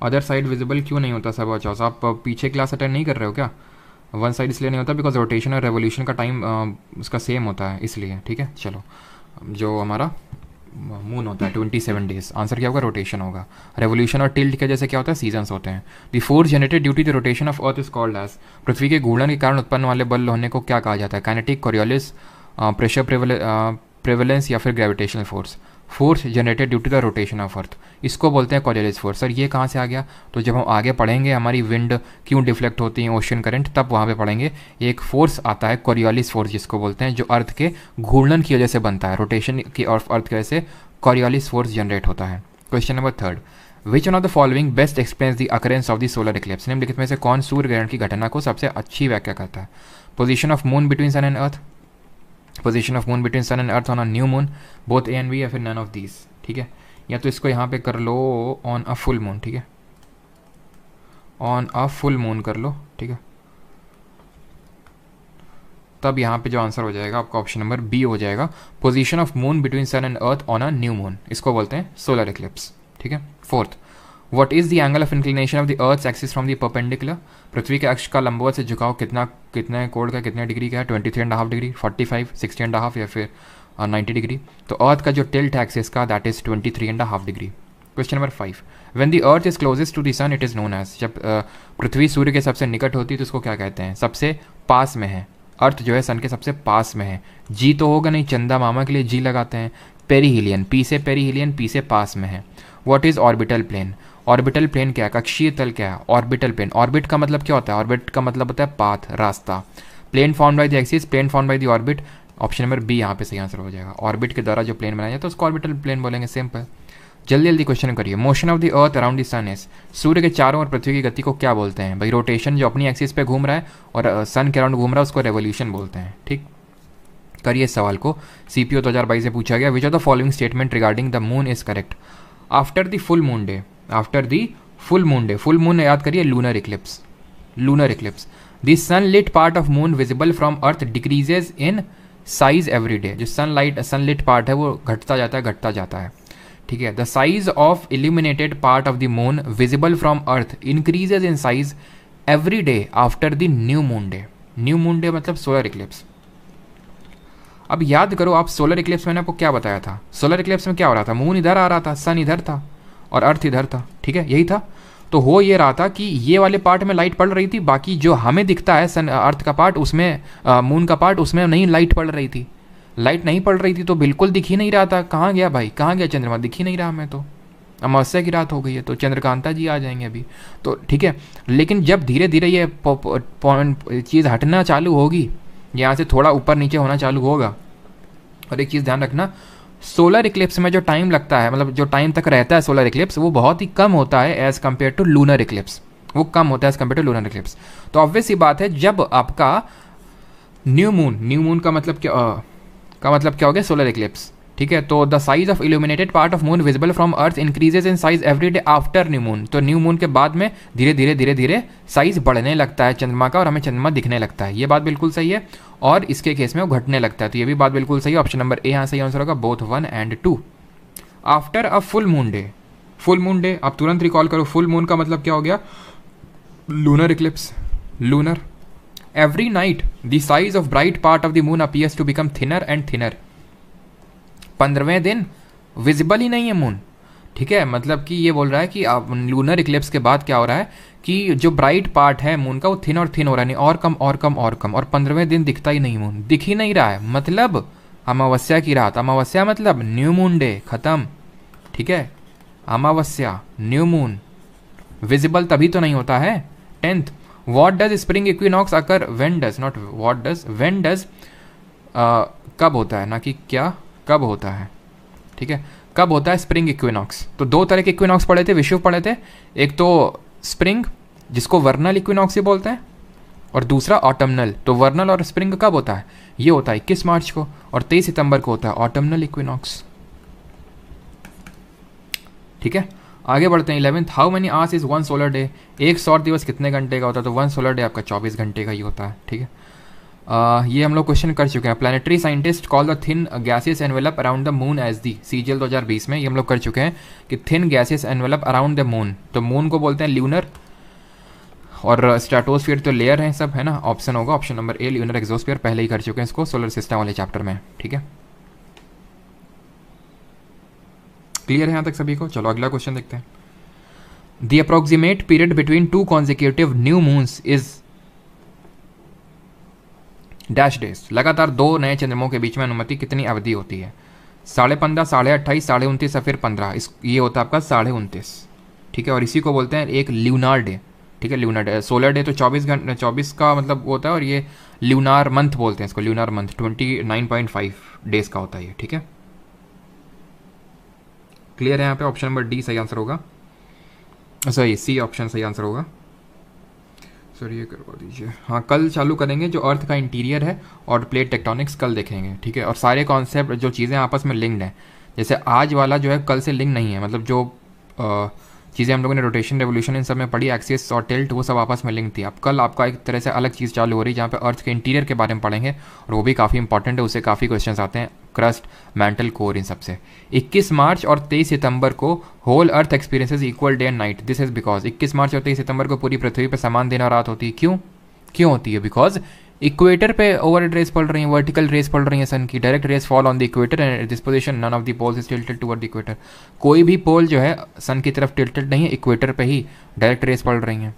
Other side visible क्यों नहीं होता सब बचाओ? आप पीछे क्लास अटेंड नहीं कर रहे हो क्या? वन साइड इसलिए नहीं होता बिकॉज रोटेशन और रेवोल्यूशन का टाइम उसका सेम होता है इसलिए, ठीक है। चलो, जो हमारा मून होता है 27 डेज, आंसर क्या होगा? रोटेशन होगा। रेवोल्यूशन और टिल्ट के जैसे क्या होता है? सीजन्स होते हैं। The force generated due to the rotation of earth is called as, पृथ्वी के घूर्णन के कारण उत्पन्न वाले बल होने को क्या कहा जाता है? काइनेटिक, कोरियोलिस, प्रेशर प्रेवलेंस या फिर gravitational force. Force generated due to the rotation of earth, इसको बोलते हैं कोरियोलिस फोर्स। सर ये कहाँ से आ गया? तो जब हम आगे पढ़ेंगे हमारी विंड क्यों डिफ्लेक्ट होती है, ओशन करंट, तब वहाँ पे पढ़ेंगे। एक फोर्स आता है कोरियोलिस फोर्स जिसको बोलते हैं, जो अर्थ के घूर्णन की वजह से बनता है, रोटेशन की और अर्थ की वजह से कोरियोलिस फोर्स जनरेट होता है। Question number 3, which one of the following best explains the occurrence of the solar Eclipse? निम्नलिखित में से कौन सूर्य ग्रहण की घटना को सबसे अच्छी व्याख्या करता है? Position of moon between sun and earth, position of moon between sun and earth on a new moon, both A and B, या फिर नन ऑफ दीज, ठीक है। या तो इसको यहाँ पे कर लो ऑन अ फुल मून, ठीक है, ऑन अ फुल मून कर लो, ठीक है। तब यहाँ पे जो आंसर हो जाएगा आपका ऑप्शन नंबर बी हो जाएगा, position of moon between sun and earth on a new moon, इसको बोलते हैं सोलर इक्लिप्स, ठीक है। 4th, what is the angle of inclination of the earth axis from the perpendicular? पृथ्वी के अक्ष का लंबवत से झुकाव कितने कोण का, कितने डिग्री का है? 23.5 डिग्री, 45, 60.5 या फिर 90 डिग्री। तो अर्थ का जो टिल्ट एक्सिस का that is 23.5 degree. Question number 5, when the earth is closest to the sun it is known as, जब पृथ्वी सूर्य के सबसे निकट होती है तो उसको क्या कहते हैं? सबसे पास में है, अर्थ जो है सन के सबसे पास में है। जी तो होगा नहीं, चंदा मामा के लिए जी लगाते हैं। पेरीहिलियन, पी से पेरीहिलियन, पी से पास में है। What is orbital plane? Orbital plane क्या है? कक्षीय तल क्या है? ऑर्बिटल प्लेन, ऑर्बिट का मतलब क्या होता है? ऑर्बिट का मतलब होता है पाथ, रास्ता। Plane found by the axis, plane found by the orbit, option number B यहाँ पे सही आंसर हो जाएगा। ऑर्बिट के द्वारा जो प्लेन बनाया जाता है उसको ऑर्बिटल प्लेन बोलेंगे, सिंपल। जल्दी जल्दी क्वेश्चन करिए। Motion of the earth around the sun is, सूर्य के चारों ओर पृथ्वी की गति को क्या बोलते हैं? भाई रोटेशन जो अपनी एक्सिस पे घूम रहा है और सन के अराउंड घूम रहा है उसको रेवोल्यूशन बोलते हैं, ठीक। करिए इस सवाल को, सीपीओ 2022 से पूछा गया, विच of the following statement regarding the moon is correct? After the full moon day, after the full moon day, full moon याद करिए lunar eclipse, lunar Eclipse. The sunlit part of moon visible from earth decreases in size every day, जो sunlit part है वो घटता जाता है, ठीक है। The size of illuminated part of the moon visible from earth increases in size every day after the new moon day. New moon day मतलब solar Eclipse. अब याद करो आप, सोलर इक्लिप्स मैंने आपको क्या बताया था? सोलर इक्लिप्स में क्या हो रहा था? मून इधर आ रहा था, सन इधर था और अर्थ इधर था, ठीक है, यही था। तो हो ये रहा था कि ये वाले पार्ट में लाइट पड़ रही थी, बाकी जो हमें दिखता है सन अर्थ का पार्ट, उसमें मून का पार्ट, उसमें नहीं लाइट पड़ रही थी। लाइट नहीं पड़ रही थी तो बिल्कुल दिख ही नहीं रहा था। कहाँ गया भाई, कहाँ गया चंद्रमा? दिख ही नहीं रहा हमें तो। अमावस्या की रात हो गई है तो चंद्रकांता जी आ जाएंगे अभी तो, ठीक है। लेकिन जब धीरे धीरे ये चीज़ हटना चालू होगी, यहाँ से थोड़ा ऊपर नीचे होना चालू होगा। और एक चीज़ ध्यान रखना, सोलर इक्लिप्स में जो टाइम लगता है, मतलब जो टाइम तक रहता है सोलर इक्लिप्स, वो बहुत ही कम होता है as compare to lunar eclipse, वो कम होता है as compare to lunar eclipse. तो ऑब्वियस सी बात है, जब आपका न्यू मून का मतलब क्या हो गया? सोलर इक्लिप्स, ठीक है। तो the size of illuminated part of moon visible from earth increases in size every day after new moon. तो न्यू मून के बाद में धीरे धीरे साइज बढ़ने लगता है चंद्रमा का और हमें चंद्रमा दिखने लगता है। ये बात बिल्कुल सही है। और इसके केस में वो घटने लगता है, तो ये भी बात बिल्कुल सही है। ऑप्शन नंबर ए यहाँ सही आंसर होगा, both 1 and 2। After a full moon day, full moon day आप तुरंत रिकॉल करो, फुल मून का मतलब क्या हो गया? Lunar eclipse, lunar. Every night the size of bright part of the moon appears to become thinner and thinner. 15वें दिन विजिबल ही नहीं है मून, ठीक है। मतलब कि ये बोल रहा है कि लूनर इक्लिप्स के बाद क्या हो रहा है कि जो ब्राइट पार्ट है मून का वो थिन और थिन हो रहा है, नहीं और कम और कम और कम, और 15वें दिन दिखता ही नहीं, मून दिख ही नहीं रहा है। मतलब अमावस्या की रात, अमावस्या मतलब न्यू मून डे खत्म, ठीक है। अमावस्या, न्यू मून, विजिबल तभी तो नहीं होता है। 10th, what does spring equinox occur when does, not what does, when does, कब होता है, ना कि क्या कब होता है, ठीक है। कब होता है स्प्रिंग इक्विनॉक्स? तो दो तरह के इक्विनॉक्स पढ़े थे, विषुव पढ़े थे। एक तो स्प्रिंग जिसको वर्नल इक्विनॉक्स ही बोलते हैं, और दूसरा ऑटमनल। तो वर्नल और स्प्रिंग कब होता है? ये होता है 21 मार्च को, और 23 सितंबर को होता है ऑटमनल इक्विनॉक्स, ठीक है। आगे बढ़ते हैं। 11th, how many hours is 1 solar day? एक सौर दिवस कितने घंटे का होता है? तो 1 सोलर डे आपका 24 घंटे का ही होता है, ठीक है। ये हम लोग क्वेश्चन कर चुके हैं। Planetary scientist call the thin gaseous envelope around the moon as the CGL 2020 में, ये हम लोग कर चुके हैं कि thin gaseous envelope around the moon, तो मून को बोलते हैं ल्यूनर, और स्ट्रेटोस्फीयर तो लेयर है सब, है ना। ऑप्शन होगा option number A, lunar exosphere. पहले ही कर चुके हैं इसको सोलर सिस्टम वाले चैप्टर में, ठीक है। क्लियर है यहाँ तक सभी को? चलो अगला क्वेश्चन देखते हैं। The approximate period between two consecutive new moons is dash days. लगातार 2 नए चंद्रमों के बीच में अनुमति कितनी अवधि होती है? 15.5, 28.5, 29.5 या फिर 15। इस ये होता है आपका 29.5, ठीक है। और इसी को बोलते हैं एक ल्यूनार डे, ठीक है। ल्यूनार डे, सोलर डे तो 24 घंटे 24 का मतलब होता है, और ये ल्यूनार मंथ बोलते हैं इसको, ल्यूनार मंथ 29.5 डेज का होता है ये, ठीक है। क्लियर है यहाँ पे? ऑप्शन नंबर डी सही आंसर होगा, सॉरी सी ऑप्शन सही आंसर होगा। सर ये करवा दीजिए। हाँ, कल चालू करेंगे जो अर्थ का इंटीरियर है और प्लेट टेक्टोनिक्स कल देखेंगे, ठीक है। और सारे कॉन्सेप्ट जो चीज़ें आपस में लिंक्ड हैं, जैसे आज वाला जो है कल से लिंक नहीं है, मतलब जो चीज़ें हम लोगों ने रोटेशन रेवोल्यूशन इन सब में पढ़ी, एक्सिस और टिल्ट, वो सब आपस में लिंक थी। अब कल आपका एक तरह से अलग चीज़ चालू हो रही है जहाँ पे अर्थ के इंटीरियर के बारे में पढ़ेंगे, और वो भी काफ़ी इंपॉर्टेंट है, उससे काफ़ी क्वेश्चंस आते हैं, क्रस्ट, मैंटल, कोर, इन सब से। 21 मार्च और 23 सितंबर को whole earth experiences equal day and night. This is because 21 March और 23 सितंबर को पूरी पृथ्वी पर समान दिन और रात होती है। क्यों होती है? बिकॉज इक्वेटर पे ओवर रेस पड़ रही है, वर्टिकल रेस पड़ रही है सन की, direct rays fall on the equator and at this position none of the poles is tilted toward the equator. कोई भी पोल जो है सन की तरफ टिल्टेड नहीं है, इक्वेटर पे ही डायरेक्ट रेस पड़ रही हैं।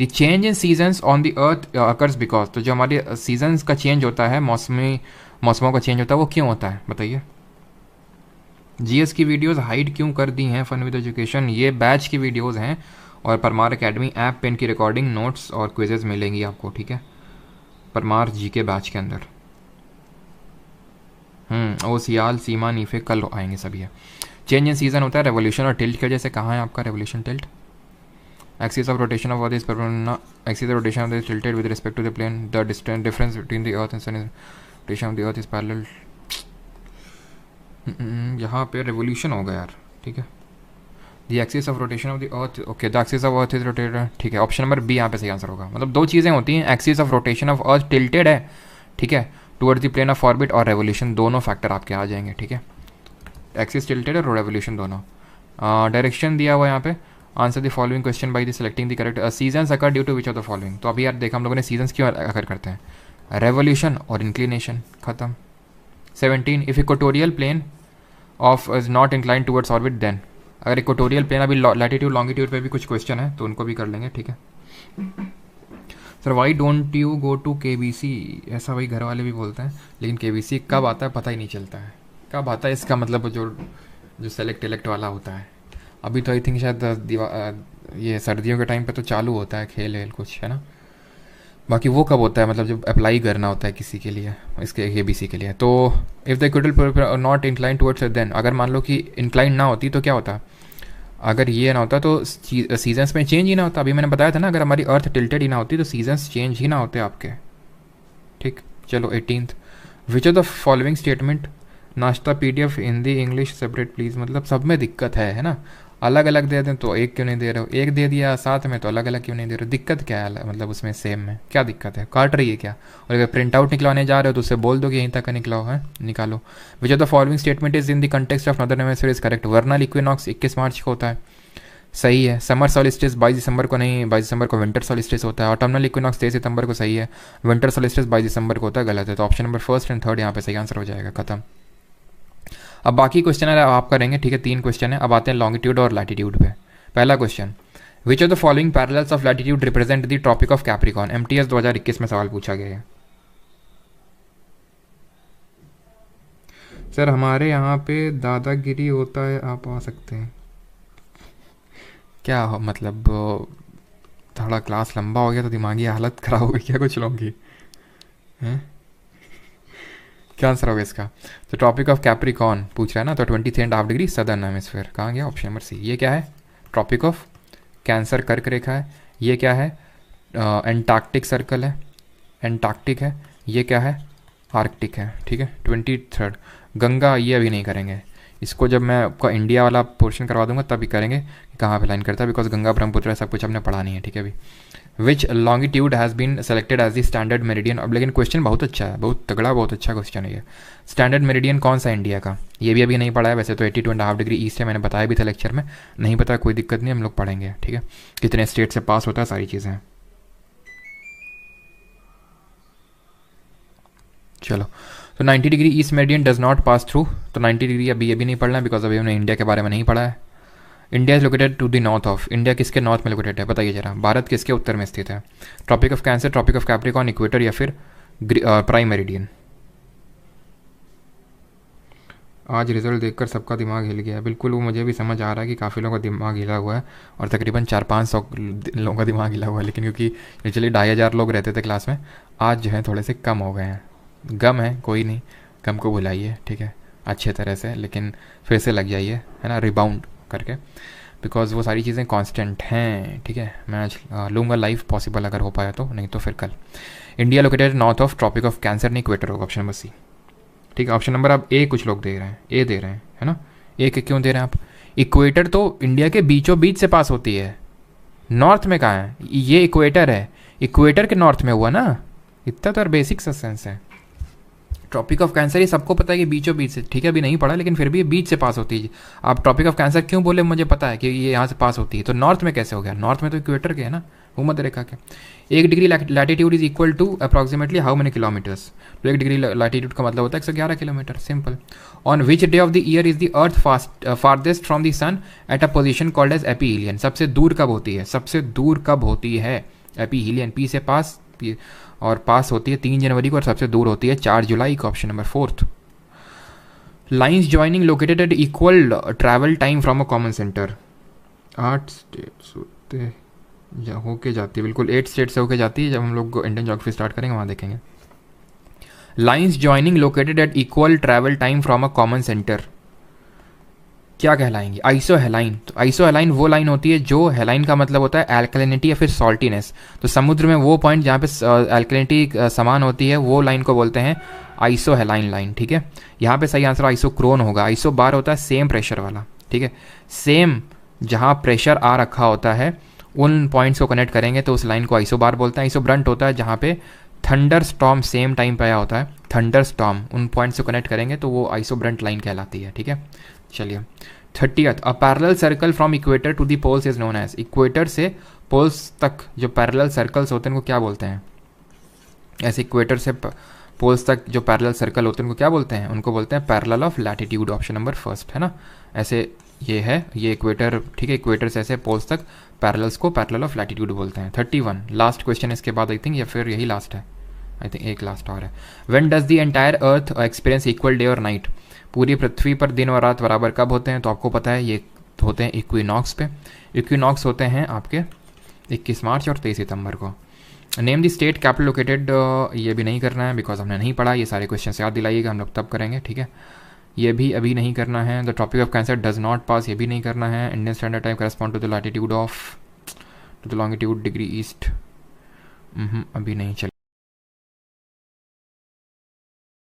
The change in seasons on the earth occurs because, तो जो हमारे सीजन्स का चेंज होता है, मौसमों का चेंज होता है, वो क्यों होता है बताइए। जीएस की वीडियोस हाइड क्यों कर दी हैं फन विद एजुकेशन? ये बैच की वीडियोस हैं, और परमार एकेडमी ऐप पे इनकी रिकॉर्डिंग, नोट्स और क्विजेज मिलेंगी आपको, ठीक है, परमार जी के बैच के अंदर। ओ सियाल, सीमा, नीफे कल आएंगे सभी है। चेंज इन सीजन होता है रेवोल्यूशन और टिल्ट की वजह से। कहाँ है आपका revolution tilt? Axis of rotation of earth is axis of rotation of the tilted with respect to the plane, the distance difference between the earth and sun is rotation of the earth is parallel. यहाँ पे revolution होगा यार, ठीक है। The axis of rotation of the earth, okay, the axis of earth is rotated, ठीक है। Option number B यहाँ पे सही आंसर होगा। मतलब 2 चीज़ें होती हैं, axis of rotation of earth tilted है, ठीक है, towards the plane of orbit, और रेवोल्यूशन, दोनों फैक्टर आपके आ जाएंगे, ठीक है। एक्सिस टिल्टेड और रेवोल्यूशन दोनों। डायरेक्शन दिया हुआ यहाँ पे, answer the following question by the selecting the correct seasons occur due to which of the following. तो अभी यार देखा हम लोगों ने सीजन्स क्यों अकर करते हैं, रेवोल्यूशन और इंक्लिनेशन, खत्म। 17 if equatorial plane of is not incline towards orbit then. अगर इक्वेटोरियल प्लेन, अभी लैटिट्यूड लॉन्गिट्यूड पे भी कुछ क्वेश्चन है तो उनको भी कर लेंगे, ठीक है। Sir why don't you go to KBC? ऐसा वही घर वाले भी बोलते हैं, लेकिन KBC कब आता है पता ही नहीं चलता है, कब आता है इसका मतलब जो सेलेक्ट इलेक्ट वाला होता है। अभी तो आई थिंक शायद ये सर्दियों के टाइम पे तो चालू होता है खेल कुछ, है ना। बाकी वो कब होता है, मतलब जब अप्लाई करना होता है किसी के लिए, इसके KBC के लिए। तो if the equatorial not incline towards then, अगर मान लो कि इंक्लाइन ना होती तो क्या होता, अगर ये ना होता तो सीजन्स में चेंज ही ना होता। अभी मैंने बताया था ना, अगर हमारी अर्थ टिल्टेड ही ना होती तो सीजन्स चेंज ही ना होते आपके, ठीक। चलो 18th, which of the following statement नाश्ता PDF Hindi English separate please. मतलब सब में दिक्कत है ना, अलग अलग दे दें तो एक क्यों नहीं दे रहे हो, एक दे दिया साथ में तो अलग अलग क्यों नहीं दे रहे हो, दिक्कत क्या है, मतलब उसमें सेम में क्या दिक्कत है, काट रही है क्या? और अगर प्रिंट आउट निकलवाने जा रहे हो तो उससे बोल दो कि यहीं तक का निकलाओ है, निकालो। विच of the following statement is in the context of northern hemisphere is correct. वर्नल equinox 21 मार्च को होता है, सही है। समर सॉलिस्टिस 22 दिसंबर को नहीं, 22 दिसंबर को विंटर सॉलिस्टिस होता है। ऑटमनल इक्विनॉक्स 23 सितंबर को, सही है। विंटर सॉलिस्टिस 22 दिसंबर को होता है, गलत है। तो option number first and third यहाँ पे सही आंसर हो जाएगा, खत्म। अब बाकी क्वेश्चन है आप करेंगे, ठीक है। 3 क्वेश्चन है। अब आते हैं लॉन्गिट्यूड और लैटिट्यूड पे। पहला question, which of the following parallels of latitude represent the Tropic of Capricorn? MTS 2021 में सवाल पूछा गया है। सर हमारे यहाँ पे दादागिरी होता है, आप आ सकते हैं क्या? मतलब थोड़ा क्लास लंबा हो गया तो दिमागी हालत खराब हो गई क्या कुछ लोगों की, हैं? क्या आंसर होगा इसका? तो ट्रॉपिक ऑफ कैप्रिकॉर्न पूछ रहा है ना, तो 23.5 डिग्री सदर्न हेमिस्फीयर। कहाँ गया? Option number C. ये क्या है? ट्रॉपिक ऑफ कैंसर, कर्क रेखा है। ये क्या है? एंटार्क्टिक सर्कल है, एंटार्क्टिक है। ये क्या है? आर्कटिक है, ठीक है। 23rd गंगा, ये अभी नहीं करेंगे इसको, जब मैं आपको इंडिया वाला पोर्शन करवा दूंगा तभी करेंगे कि कहाँ पे लाइन करता है, बिकॉज गंगा ब्रह्मपुत्र सब कुछ हमने पढ़ा नहीं है, ठीक है। अभी which longitude has been selected as the standard meridian. अब लेकिन क्वेश्चन बहुत अच्छा है, बहुत तगड़ा, बहुत अच्छा क्वेश्चन है ये। स्टैंडर्ड मेरिडियन कौन सा इंडिया का, ये भी अभी नहीं पढ़ा है। वैसे तो 82.5 डिग्री ईस्ट है, मैंने बताया भी था लेक्चर में। नहीं पता कोई दिक्कत नहीं, हम लोग पढ़ेंगे, ठीक है। कितने स्टेट से पास होता है, सारी चीज़ें हैं। चलो, तो 90 degree east meridian does not pass through. तो 90 डिग्री अभी नहीं पढ़ना है, बिकॉज अभी हमने इंडिया के बारे में नहीं पढ़ा है। India is located to the north of. India किसके नॉर्थ में लोकेटेड है, बताइए जरा। भारत किसके उत्तर में स्थित है। Tropic of Cancer, Tropic of Capricorn, equator या फिर प्राइम मेरिडियन। आज रिजल्ट देखकर सबका दिमाग हिल गया है। बिल्कुल, वो मुझे भी समझ आ रहा है कि काफ़ी लोगों का दिमाग हिला हुआ है, और तकरीबन 400-500 लोगों का दिमाग हिला हुआ है। लेकिन क्योंकि चलिए 2500 लोग रहते थे क्लास में, आज जो है थोड़े से कम हो गए हैं। गम है, कोई नहीं, गम को भुलाइए, ठीक है, अच्छे तरह से, लेकिन फिर से लग जाइए, है ना, रिबाउंड करके, बिकॉज वो सारी चीज़ें कांस्टेंट हैं, ठीक है। मैं आज लूँगा लाइव, पॉसिबल अगर हो पाया तो, नहीं तो फिर कल। India located north of Tropic of Cancer, नहीं इक्वेटर होगा, ऑप्शन नंबर सी, ठीक है। ऑप्शन नंबर अब ए कुछ लोग दे रहे हैं, ए दे रहे हैं, है ना। ए के क्यों दे रहे हैं आप, इक्वेटर तो इंडिया के बीचों बीच से पास होती है, नॉर्थ में कहाँ है, ये इक्वेटर है, इक्वेटर के नॉर्थ में हुआ ना, इतना तो बेसिक सा सेंस है। ट्रॉपिक ऑफ कैंसर ये सबको पता है कि बीचों बीच से, ठीक है, अभी नहीं पढ़ा, लेकिन फिर भी बीच से पास होती है। आप ट्रॉपिक ऑफ कैंसर क्यों बोले, मुझे पता है कि ये यहाँ से पास होती है, तो नॉर्थ में कैसे हो गया, नॉर्थ में तो इक्वेटर के है ना, भूमध्य रेखा के। 1 degree latitude is equal to approximately how many kilometres. तो 1 डिग्री लैटिट्यूड का मतलब होता है 111 kilometre, simple. On which day of the year is the earth farthest from the sun at a position called as aphelion. सबसे दूर कब होती है, सबसे दूर कब होती है एपीहीलियन, पी से पास, और पास होती है 3 जनवरी को, और सबसे दूर होती है 4 जुलाई को, option number 4। Lines joining located at equal travel time from a common centre. 8 states होते होके जाती है, बिल्कुल 8 स्टेट से होके जाती है। जब हम लोग इंडियन ज्योग्राफी स्टार्ट करेंगे वहाँ देखेंगे। Lines joining located at equal travel time from a common centre क्या कहलाएंगी, आइसोहेलाइन। तो आइसोहेलाइन वो लाइन होती है जो, हेलाइन का मतलब होता है एल्कलिनिटी या फिर सॉल्टीनेस। तो समुद्र में वो पॉइंट जहाँ पे एल्कलिनिटी समान होती है, वो लाइन को बोलते हैं आइसोहेलाइन लाइन, ठीक है। यहाँ पे सही आंसर आइसोक्रोन होगा। आइसो बार होता है सेम प्रेशर वाला, ठीक है, सेम जहाँ प्रेशर आ रखा होता है उन पॉइंट्स को कनेक्ट करेंगे तो उस लाइन को आइसो बार बोलते हैं। आइसो ब्रंट होता है जहाँ पे थंडर स्टॉर्म सेम टाइम पे आया होता है, थंडर स्टॉर्म, उन पॉइंट्स को कनेक्ट करेंगे तो वो आइसो ब्रंट लाइन कहलाती है, ठीक है। चलिए 30th, a parallel circle from equator to the poles is known as. Equator से पोल्स तक जो पैरेलल सर्कल्स होते हैं उनको क्या बोलते हैं, ऐसे इक्वेटर से पोल्स तक जो पैरेलल सर्कल होते हैं उनको क्या बोलते हैं, उनको बोलते हैं parallel of latitude, option number 1 है ना। ऐसे ये है, ये इक्वेटर, ठीक है, इक्वेटर से ऐसे पोल्स तक पैरेलल्स को पैरेलल ऑफ लैटिट्यूड बोलते हैं। 31, लास्ट क्वेश्चन इसके बाद आई थिंक, या फिर यही लास्ट है, आई थिंक एक लास्ट और है। When does the entire earth experience equal day और नाइट। पूरी पृथ्वी पर दिन और रात बराबर कब होते हैं, तो आपको पता है ये होते हैं इक्विनॉक्स पे। इक्विनॉक्स होते हैं आपके 21 मार्च और 23 सितंबर को। Name the state capital located, ये भी नहीं करना है बिकॉज हमने नहीं पढ़ा। ये सारे क्वेश्चन याद दिलाइएगा, हम लोग तब करेंगे, ठीक है। ये भी अभी नहीं करना है। The Tropic of Cancer does not pass, ये भी नहीं करना है। Indian standard time correspond to the latitude of, to the longitude degree east, अभी नहीं चल